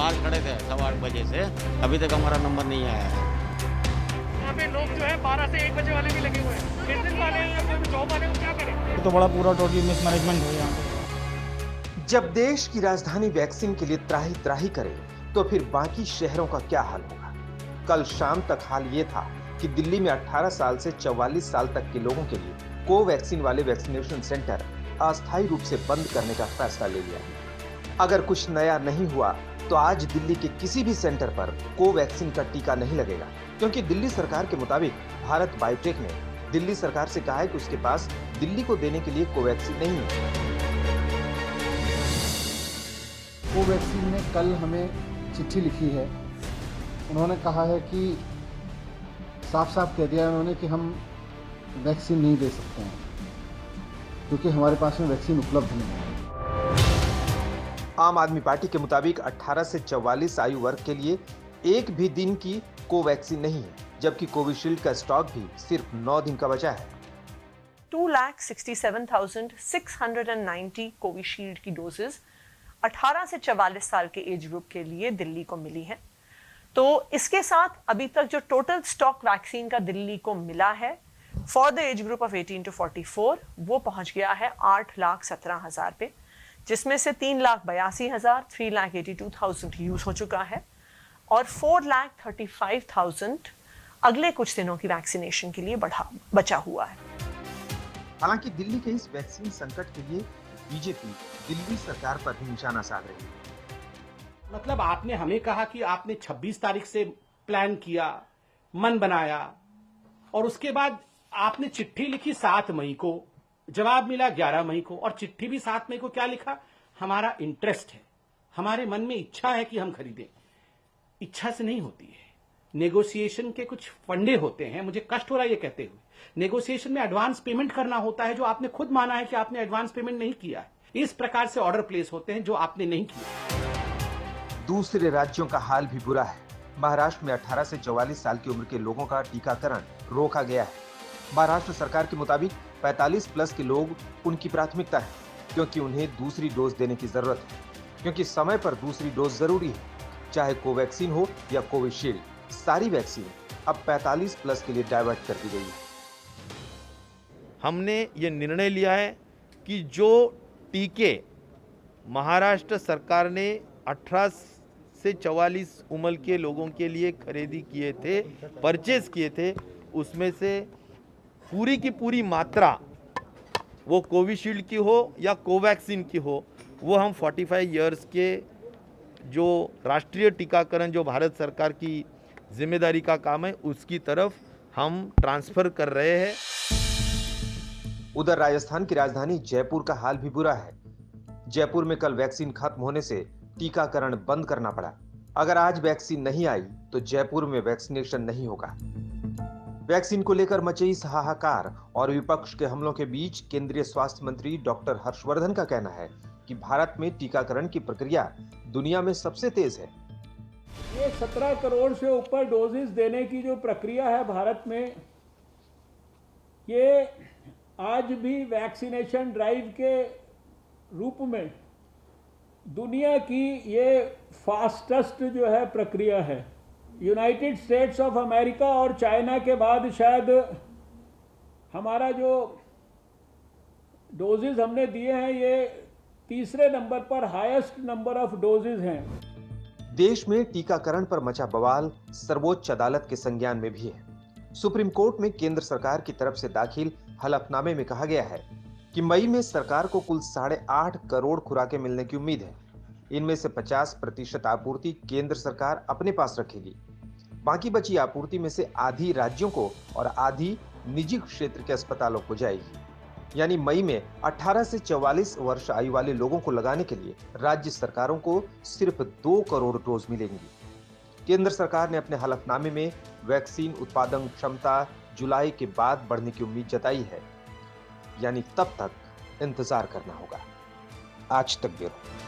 बाहर खड़े थे 8:15 से, अभी तक हमारा नंबर नहीं आया है। यहाँ पे लोग जो है 12 से 1 बजे वाले भी लगे हुए हैं, बिजनेस वाले हैं, जॉब वाले, वो क्या करें? तो बड़ा पूरा टोटल मिसमैनेजमेंट है यहाँ पे। जब देश की राजधानी वैक्सीन के लिए त्राही त्राही करे तो फिर बाकी शहरों का क्या हाल होगा? कल शाम तक हाल ये था कि दिल्ली में 18 साल से 44 साल तक के लोगों के लिए कोवैक्सीन वाले वैक्सीनेशन सेंटर अस्थायी रूप से बंद करने का फैसला ले लिया। अगर कुछ नया नहीं हुआ तो आज दिल्ली के किसी भी सेंटर पर कोवैक्सीन का टीका नहीं लगेगा, क्योंकि दिल्ली सरकार के मुताबिक भारत बायोटेक ने दिल्ली सरकार से कहा है कि उसके पास दिल्ली को देने के लिए कोवैक्सीन नहीं है। कोवैक्सीन ने कल हमें चिट्ठी लिखी है। उन्होंने कहा है कि साफ साफ कह दिया उन्होंने कि हम वैक्सीन नहीं दे सकते हैं, क्योंकि हमारे पास में वैक्सीन उपलब्ध नहीं है। आम आदमी पार्टी के मुताबिक 18 से 44 आयु वर्ग के लिए एक भी दिन की कोवैक्सीन नहीं है, जबकि कोविशील्ड का स्टॉक भी सिर्फ 9 दिन का बचा है। 2,67,690 कोविशील्ड की डोजेज 18 से 44 साल के एज ग्रुप के लिए दिल्ली को मिली है। तो इसके साथ अभी तक जो टोटल स्टॉक वैक्सीन का दिल्ली को मिला है for the age group of 18 to 44 वो पहुंच गया है 8,17,000 पे, जिसमें से 3,82,000 3,82,000 यूज हो चुका है और 4,35,000 अगले कुछ दिनों की वैक्सीनेशन के लिए बचा हुआ है। हालांकि दिल्ली के इस वैक्सीन संकट के लिए बीजेपी दिल्ली सरकार पर भी निशाना साध रही है। मतलब आपने हमें कहा कि आपने 26 तारीख से प्लान किया, मन बनाया, और उसके बाद आपने चिट्ठी लिखी 7 मई को, जवाब मिला 11 मई को, और चिट्ठी भी 7 मई को क्या लिखा? हमारा इंटरेस्ट है, हमारे मन में इच्छा है कि हम खरीदें। इच्छा से नहीं होती है, नेगोशिएशन के कुछ फंडे होते हैं। मुझे कष्ट हो रहा है ये कहते हुए। नेगोशिएशन में एडवांस पेमेंट करना होता है, जो आपने खुद माना है कि आपने एडवांस पेमेंट नहीं किया है। इस प्रकार से ऑर्डर प्लेस होते हैं जो आपने नहीं किया। दूसरे राज्यों का हाल भी बुरा है। महाराष्ट्र में 18 से 44 साल की उम्र के लोगों का टीकाकरण रोका गया है। महाराष्ट्र सरकार के मुताबिक 45 प्लस के लोग उनकी प्राथमिकता है, क्योंकि उन्हें दूसरी डोज देने की जरूरत है, क्योंकि समय पर दूसरी डोज जरूरी है। चाहे कोवैक्सीन हो या कोविशील्ड, सारी वैक्सीन अब 45 प्लस के लिए डाइवर्ट कर दी गई है। हमने ये निर्णय लिया है कि जो टीके महाराष्ट्र सरकार ने 18 से 44 उम्र के लोगों के लिए खरीदी किए थे, परचेज किए थे, उसमें से पूरी की पूरी मात्रा, वो कोविशील्ड की हो या कोवैक्सीन की हो, वो हम 45 इयर्स के जो राष्ट्रीय टीकाकरण जो भारत सरकार की जिम्मेदारी का काम है, उसकी तरफ हम ट्रांसफर कर रहे हैं। उधर राजस्थान की राजधानी जयपुर का हाल भी बुरा है। जयपुर में कल वैक्सीन खत्म होने से टीकाकरण बंद करना पड़ा। अगर आज वैक्सीन नहीं आई तो जयपुर में वैक्सीनेशन नहीं होगा। वैक्सीन को लेकर मचे इस हाहाकार और विपक्ष के हमलों के बीच केंद्रीय स्वास्थ्य मंत्री डॉक्टर हर्षवर्धन का कहना है कि भारत में टीकाकरण की प्रक्रिया दुनिया में सबसे तेज है। ये 17 करोड़ से ऊपर डोजेस देने की जो प्रक्रिया है भारत में, ये आज भी वैक्सीनेशन ड्राइव के रूप में दुनिया की ये फास्टेस्ट जो है प्रक्रिया है। यूनाइटेड स्टेट्स ऑफ अमेरिका और चाइना के बाद शायद हमारा जो डोजेज हमने दिए हैं ये तीसरे नंबर पर हाईएस्ट नंबर ऑफ डोजेज हैं। देश में टीकाकरण पर मचा बवाल सर्वोच्च अदालत के संज्ञान में भी है। सुप्रीम कोर्ट में केंद्र सरकार की तरफ से दाखिल हलफनामे में कहा गया है कि मई में सरकार को कुल 8.5 करोड़ खुराकें मिलने की उम्मीद है। इनमें से 50% आपूर्ति केंद्र सरकार अपने पास रखेगी। बाकी बची आपूर्ति में से आधी राज्यों को और आधी निजी क्षेत्र के अस्पतालों को जाएगी। यानी मई में 18 से 44 वर्ष आयु वाले लोगों को लगाने के लिए राज्य सरकारों को सिर्फ 2 करोड़ डोज मिलेंगी। केंद्र सरकार ने अपने हलफनामे में वैक्सीन उत्पादन क्षमता जुलाई के बाद बढ़ने की उम्मीद जताई है। यानी तब तक इंतजार करना होगा। आज तक ब्यूरो।